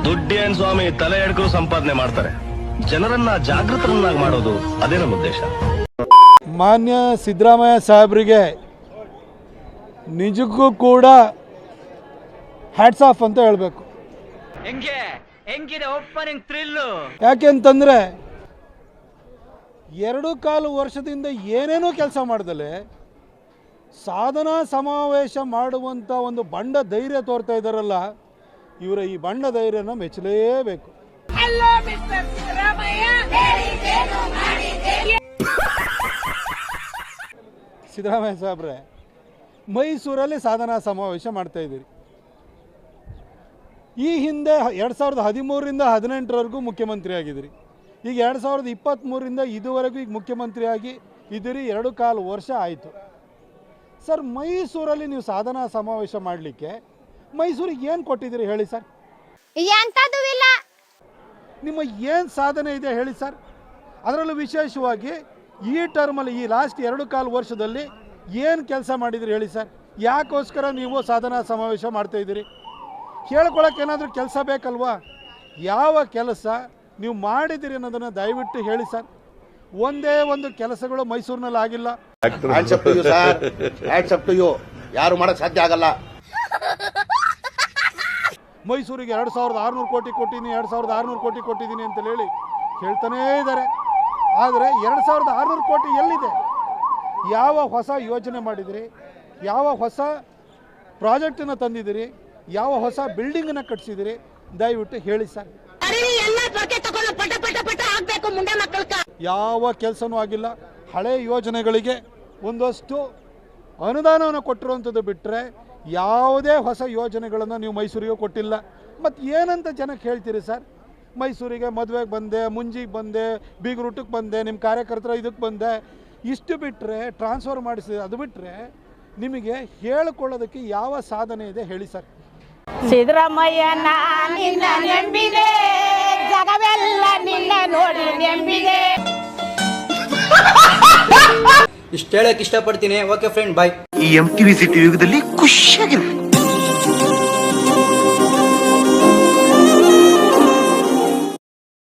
ದುಡ್ಡೇನ್ ಸ್ವಾಮಿ ತಲೆ ಎಡ್ಕರು ಸಂಪಾದನೆ ಮಾಡ್ತಾರೆ. ಜನರನ್ನ ಜಾಗೃತರನ್ನಾಗಿ ಮಾಡೋದು ಅದೇ ನಮ್ಮ ಉದ್ದೇಶ. ಮಾನ್ಯ ಸಿದ್ದರಾಮಯ್ಯ ಸಾಹೇಬರಿಗೆ ನಿಜಕ್ಕೂ ಕೂಡ ಹ್ಯಾಟ್ಸ್ ಆಫ್ ಅಂತ ಹೇಳಬೇಕು. ಯಾಕೆಂತಂದರೆ 2.25 ವರ್ಷದಿಂದ ಏನೇನೋ ಕೆಲಸ ಮಾಡ್ದಲೆ ಸಾಧನಾ ಸಮಾವೇಶ ಮಾಡುವಂಥ ಒಂದು ಬಂಡ ಧೈರ್ಯ ತೋರ್ತಾ ಇದ್ದಾರಲ್ಲ, ಇವರ ಈ ಬಂಡ ಧೈರ್ಯನ ಮೆಚ್ಚಲೇಬೇಕು. ಸಿದ್ದರಾಮಯ್ಯ ಸಾಹೇಬ್ರೆ, ಮೈಸೂರಲ್ಲಿ ಸಾಧನಾ ಸಮಾವೇಶ ಮಾಡ್ತಾ ಇದ್ದೀರಿ. ಈ ಹಿಂದೆ 2013ರಿಂದ 18ರವರೆಗೂ ಮುಖ್ಯಮಂತ್ರಿ ಆಗಿದ್ದೀರಿ. ಈಗ 2023ರಿಂದ ಇದುವರೆಗೂ ಈಗ ಮುಖ್ಯಮಂತ್ರಿ ಆಗಿ ಇದ್ದೀರಿ. 2.25 ವರ್ಷ ಆಯಿತು. ಸರ್, ಮೈಸೂರಲ್ಲಿ ನೀವು ಸಾಧನಾ ಸಮಾವೇಶ ಮಾಡಲಿಕ್ಕೆ ಮೈಸೂರಿಗೆ ಏನು ಕೊಟ್ಟಿದ್ದೀರಿ ಹೇಳಿ ಸರ್? ನಿಮ್ಮ ಏನು ಸಾಧನೆ ಇದೆ ಹೇಳಿ ಸರ್? ಅದರಲ್ಲೂ ವಿಶೇಷವಾಗಿ ಈ ಟರ್ಮಲ್ಲಿ, ಈ ಲಾಸ್ಟ್ 2.25 ವರ್ಷದಲ್ಲಿ ಏನು ಕೆಲಸ ಮಾಡಿದಿರಿ ಹೇಳಿ ಸರ್? ಯಾಕೋಸ್ಕರ ನೀವು ಸಾಧನಾ ಸಮಾವೇಶ ಮಾಡ್ತಾಯಿದ್ದೀರಿ? ಹೇಳ್ಕೊಳಕ್ಕೆ ಏನಾದರೂ ಕೆಲಸ ಬೇಕಲ್ವಾ? ಯಾವ ಕೆಲಸ ನೀವು ಮಾಡಿದಿರಿ ಅನ್ನೋದನ್ನು ದಯವಿಟ್ಟು ಹೇಳಿ ಸರ್. ಒಂದೇ ಒಂದು ಕೆಲಸಗಳು ಮೈಸೂರಿನಲ್ಲಿ ಆಗಿಲ್ಲ. ಯಾರು ಮಾಡಕ್ಕೆ ಸಾಧ್ಯ ಆಗಲ್ಲ. ಮೈಸೂರಿಗೆ 2600 ಕೋಟಿ ಕೊಟ್ಟಿದ್ದೀನಿ, 2600 ಕೋಟಿ ಕೊಟ್ಟಿದ್ದೀನಿ ಅಂತ ಹೇಳಿ ಹೇಳ್ತಾನೇ ಇದ್ದಾರೆ. ಆದರೆ 2600 ಕೋಟಿ ಎಲ್ಲಿದೆ? ಯಾವ ಹೊಸ ಯೋಜನೆ ಮಾಡಿದಿರಿ? ಯಾವ ಹೊಸ ಪ್ರಾಜೆಕ್ಟನ್ನು ತಂದಿದ್ದೀರಿ? ಯಾವ ಹೊಸ ಬಿಲ್ಡಿಂಗನ್ನು ಕಟ್ಟಿಸಿದಿರಿ? ದಯವಿಟ್ಟು ಹೇಳಿ ಸರ್. ಯಾವ ಕೆಲಸನೂ ಆಗಿಲ್ಲ. ಹಳೆ ಯೋಜನೆಗಳಿಗೆ ಒಂದಷ್ಟು ಅನುದಾನವನ್ನು ಕೊಟ್ಟಿರುವಂಥದ್ದು ಬಿಟ್ಟರೆ ಯಾವುದೇ ಹೊಸ ಯೋಜನೆಗಳನ್ನು ನೀವು ಮೈಸೂರಿಗೆ ಕೊಟ್ಟಿಲ್ಲ. ಮತ್ತು ಏನಂತ ಜನಕ್ಕೆ ಹೇಳ್ತೀರಿ ಸರ್? ಮೈಸೂರಿಗೆ ಮದುವೆಗೆ ಬಂದೆ, ಮುಂಜಿಗೆ ಬಂದೆ, ಬೀಗರೂಟಕ್ಕೆ ಬಂದೆ, ನಿಮ್ಮ ಕಾರ್ಯಕರ್ತರ ಇದಕ್ಕೆ ಬಂದೆ, ಇಷ್ಟು ಬಿಟ್ಟರೆ ಟ್ರಾನ್ಸ್ಫರ್ ಮಾಡಿಸಿದೆ. ಅದು ಬಿಟ್ಟರೆ ನಿಮಗೆ ಹೇಳಿಕೊಳ್ಳೋದಕ್ಕೆ ಯಾವ ಸಾಧನೆ ಇದೆ ಹೇಳಿ ಸರ್? ಸಿದ್ದರಾಮಯ್ಯ ನಿನ್ನ ನೆಂಬಿದೆ, ಜಗವೆಲ್ಲ ನಿನ್ನ ನೋಡಿ ನೆಂಬಿದೆ. ಇಷ್ಟು ಹೇಳಕ್ ಇಷ್ಟಪಡ್ತೀನಿ. ಓಕೆ ಫ್ರೆಂಡ್, ಬಾಯ್. ಈ MTV ಸಿಟಿ ಯುಗದಲ್ಲಿ ಖುಷಿಯಾಗಿರು.